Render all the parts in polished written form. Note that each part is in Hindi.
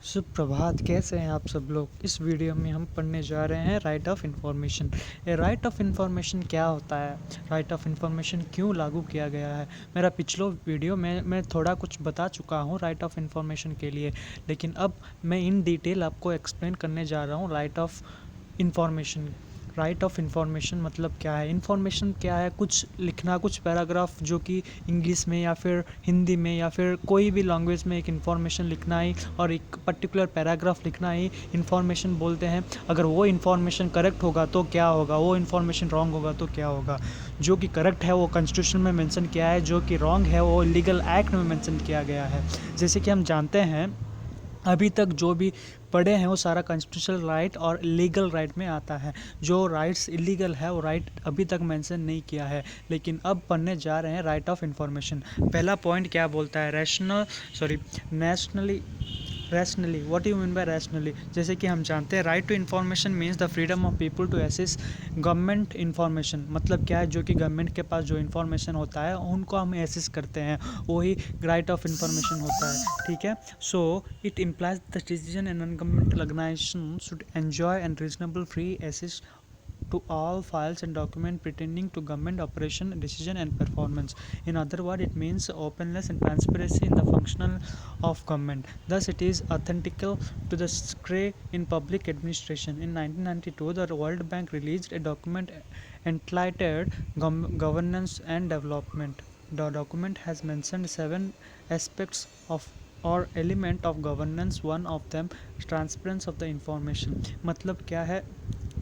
सुप्रभात, कैसे हैं आप सब लोग। इस वीडियो में हम पढ़ने जा रहे हैं राइट ऑफ इन्फॉर्मेशन। ये राइट ऑफ इन्फॉर्मेशन क्या होता है, राइट ऑफ इन्फॉर्मेशन क्यों लागू किया गया है। मेरा पिछलो वीडियो में मैं थोड़ा कुछ बता चुका हूँ राइट ऑफ इन्फॉर्मेशन के लिए, लेकिन अब मैं इन डिटेल आपको एक्सप्लेन करने जा रहा हूँ right of information. Right of information मतलब क्या है, इन्फॉर्मेशन क्या है, कुछ लिखना, कुछ पैराग्राफ जो कि इंग्लिश में या फिर हिंदी में या फिर कोई भी लैंग्वेज में एक इन्फॉर्मेशन लिखना ही और एक पर्टिकुलर पैराग्राफ लिखना ही इन्फॉर्मेशन बोलते हैं। अगर वो इन्फॉर्मेशन करेक्ट होगा तो क्या होगा, वो इन्फॉर्मेशन रॉन्ग होगा तो क्या होगा। जो कि करेक्ट है वो कॉन्स्टिट्यूशन में मेंशन किया है, जो कि रॉन्ग है वो लीगल एक्ट में मेंशन किया गया है। जैसे कि हम जानते हैं अभी तक जो भी पढ़े हैं वो सारा कॉन्स्टिट्यूशनल राइट और लीगल राइट में आता है। जो राइट्स इलीगल है वो राइट अभी तक मेंशन नहीं किया है, लेकिन अब पढ़ने जा रहे हैं राइट ऑफ इन्फॉर्मेशन। पहला पॉइंट क्या बोलता है, rationally. What you mean by rationally. जैसे कि हम जानते हैं right to information means the freedom of people to access government information. मतलब क्या है, जो कि गवर्नमेंट के पास जो इन्फॉर्मेशन होता है उनको हम एक्सेस करते हैं, वही राइट ऑफ इन्फॉर्मेशन होता है। ठीक है, so it implies the citizen and non governmental organization should enjoy and reasonable free access to all files and documents pertaining to government operation, decision and performance. In other words, it means openness and transparency in the function of government. Thus, it is authentical to the say in public administration. In 1992, the World Bank released a document entitled Governance and Development. The document has mentioned 7 aspects of or element of governance. One of them transparency of the information. मतलब क्या है,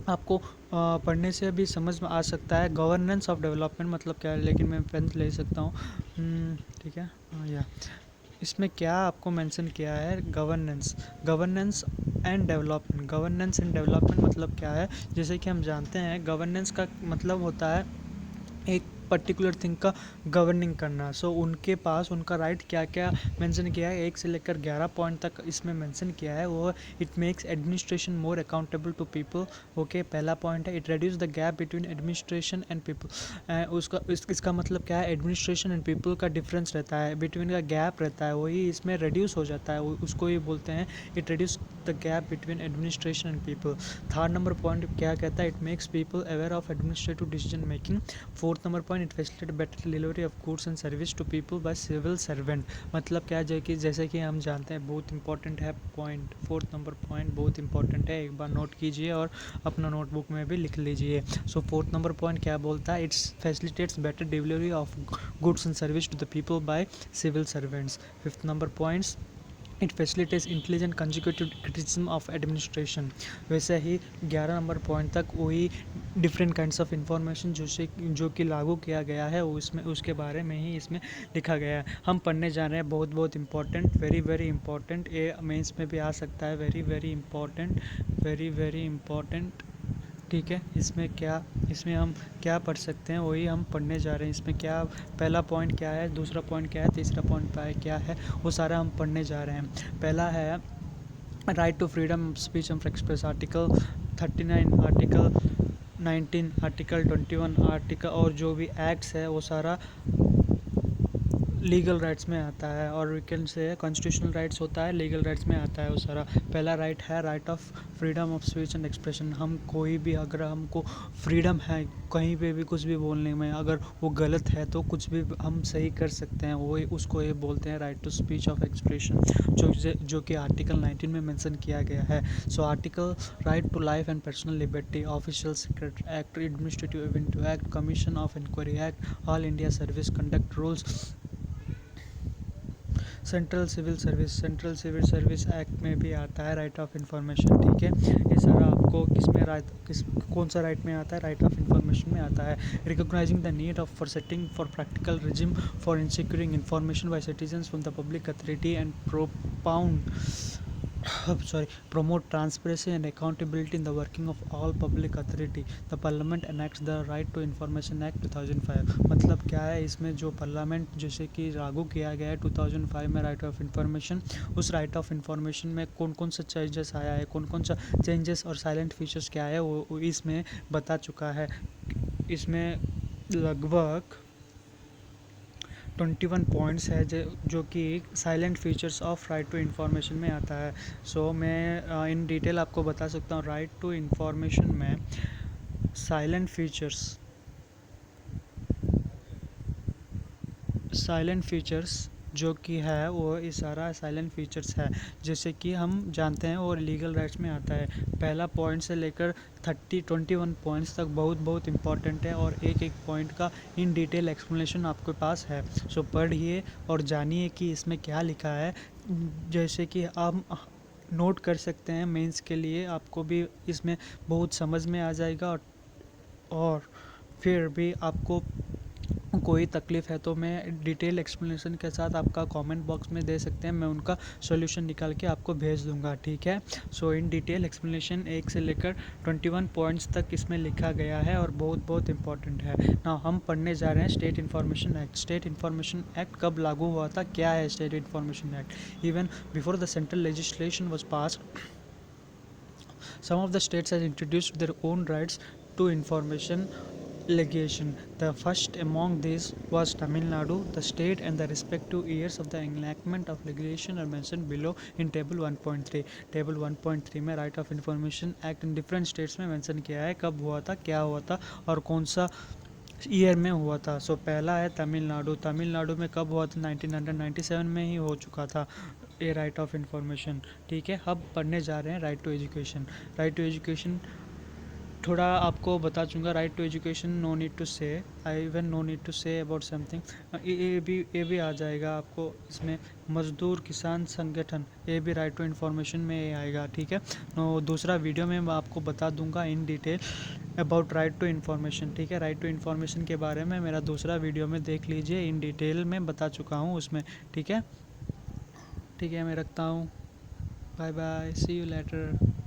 आपको पढ़ने से भी समझ में आ सकता है। गवर्नेंस ऑफ डेवलपमेंट मतलब क्या है, लेकिन मैं पेन ले सकता हूँ। ठीक है, या इसमें क्या आपको मेंशन किया है, गवर्नेंस एंड डेवलपमेंट मतलब क्या है। जैसे कि हम जानते हैं गवर्नेंस का मतलब होता है एक पर्टिकुलर थिंग का गवर्निंग करना। सो उनके पास उनका राइट क्या क्या मेंशन किया है, 1 से लेकर 11 पॉइंट तक इसमें मेंशन किया है। वो it makes administration more accountable to people. Okay, पहला पॉइंट है it reduce the gap between administration and people. इसका मतलब क्या है, एडमिनिस्ट्रेशन एंड पीपल का डिफरेंस रहता है, बिटवीन का गैप रहता है, वही इसमें रिड्यूस हो जाता है, उसको ही बोलते हैं it reduce the gap between administration and people. Third number point क्या कहता है, it makes people aware of administrative decision making. Fourth number point it facilitate better delivery of goods and service to people by civil servant. मतलब क्या है कि जैसे कि हम जानते हैं बहुत इंपॉर्टेंट है पॉइंट, फोर्थ नंबर पॉइंट बहुत इंपॉर्टेंट है, एक बार नोट कीजिए और अपना नोटबुक में भी लिख लीजिए। सो फोर्थ नंबर पॉइंट क्या बोलता है, it's facilitates better delivery of goods and service to the people by civil servants. Fifth number points it facilitates intelligent consecutive criticism of administration. वैसे ही 11 नंबर पॉइंट तक वही डिफरेंट काइंड्स ऑफ इंफॉर्मेशन जो कि लागू किया गया है वो इसमें उसके बारे में ही इसमें लिखा गया है। हम पढ़ने जा रहे हैं, बहुत बहुत इंपॉर्टेंट, वेरी वेरी इंपॉर्टेंट, ये मेंस में भी आ सकता है, very very important, very very important. ठीक है, इसमें हम क्या पढ़ सकते हैं वही हम पढ़ने जा रहे हैं। इसमें क्या पहला पॉइंट क्या है, दूसरा पॉइंट क्या है, तीसरा पॉइंट क्या है, वो सारा हम पढ़ने जा रहे हैं। पहला है right to freedom speech and express, article 39, article 19, article 21, article और जो भी एक्ट्स है वो सारा लीगल राइट्स में आता है, और we can say constitutional rights होता है, लीगल राइट्स में आता है वो सारा। पहला राइट है right of freedom of speech and expression. हम कोई भी अगर हमको फ्रीडम है कहीं पे भी कुछ भी बोलने में, अगर वो गलत है तो कुछ भी हम सही कर सकते हैं, वो उसको ये बोलते हैं right to speech of expression, जो कि आर्टिकल 19 में मेंशन किया गया है। So article right to life and personal liberty, official secret act, administrative event act, commission of inquiry act, all India service conduct rules, central civil service act में भी आता है राइट ऑफ इंफॉर्मेशन। ठीक है, ये सारा आपको कौन सा राइट में आता है, राइट ऑफ इंफॉर्मेशन में आता है। Recognising the need of for setting for practical regime for in securing information by citizens from the public authority and promote transparency and accountability in the working of all public authority. The Parliament enacts the Right to Information Act 2005। मतलब क्या है, इसमें जो पार्लियामेंट जैसे कि लागू किया गया है 2005 में राइट ऑफ इंफॉर्मेशन, उस राइट ऑफ इंफॉर्मेशन में कौन कौन सा चेंजेस आया है, कौन कौन सा चेंजेस और साइलेंट फीचर्स क्या है वो इसमें बता चुका है। इसमें लगभग 21 पॉइंट्स है जो कि silent features of right to information में आता है। सो मैं इन डिटेल आपको बता सकता हूँ राइट टू इन्फॉर्मेशन में साइलेंट फीचर्स जो कि है वो ये सारा साइलेंट फीचर्स है, जैसे कि हम जानते हैं और लीगल राइट्स में आता है। पहला पॉइंट से लेकर 21 पॉइंट्स तक बहुत बहुत इंपॉर्टेंट है और एक एक पॉइंट का इन डिटेल एक्सप्लेनेशन आपके पास है। सो पढ़िए और जानिए कि इसमें क्या लिखा है, जैसे कि आप नोट कर सकते हैं। मेंस के लिए आपको भी इसमें बहुत समझ में आ जाएगा, और फिर भी आपको कोई तकलीफ़ है तो मैं डिटेल एक्सप्लेनेशन के साथ आपका कमेंट बॉक्स में दे सकते हैं, मैं उनका सॉल्यूशन निकाल के आपको भेज दूंगा, ठीक है। सो इन डिटेल एक्सप्लेनेशन 1 से लेकर 21 पॉइंट्स तक इसमें लिखा गया है और बहुत बहुत इंपॉर्टेंट है ना। हम पढ़ने जा रहे हैं state information act. State information act कब लागू हुआ था, क्या है state information act? Even before the central legislation was passed, some of the states have introduced their own rights to information legislation. The first among these was Tamil Nadu. The state and the respective years of the enactment of legislation are mentioned below in table 1.3. Table 1.3 में right of information act in different states में मेंशन किया है, कब हुआ था, क्या हुआ था और कौन सा ईयर में हुआ था। सो पहला है तमिलनाडु। तमिलनाडु में कब हुआ था? 1997 में ही हो चुका था ये राइट ऑफ इंफॉर्मेशन, ठीक है। अब पढ़ने जा रहे हैं right to education. Right to education थोड़ा आपको बता चूँगा। Right to education, no need to say, I even no need to say about something. ये भी आ जाएगा आपको इसमें। मजदूर किसान संगठन, ये भी राइट टू इन्फॉर्मेशन में ये आएगा, ठीक है। तो दूसरा वीडियो में मैं आपको बता दूंगा in detail about right to information, ठीक है। राइट टू इन्फॉर्मेशन के बारे में मेरा दूसरा वीडियो में देख लीजिए, इन डिटेल में बता चुका हूँ उसमें, ठीक है। ठीक है, मैं रखता हूँ। Bye bye, see you letter.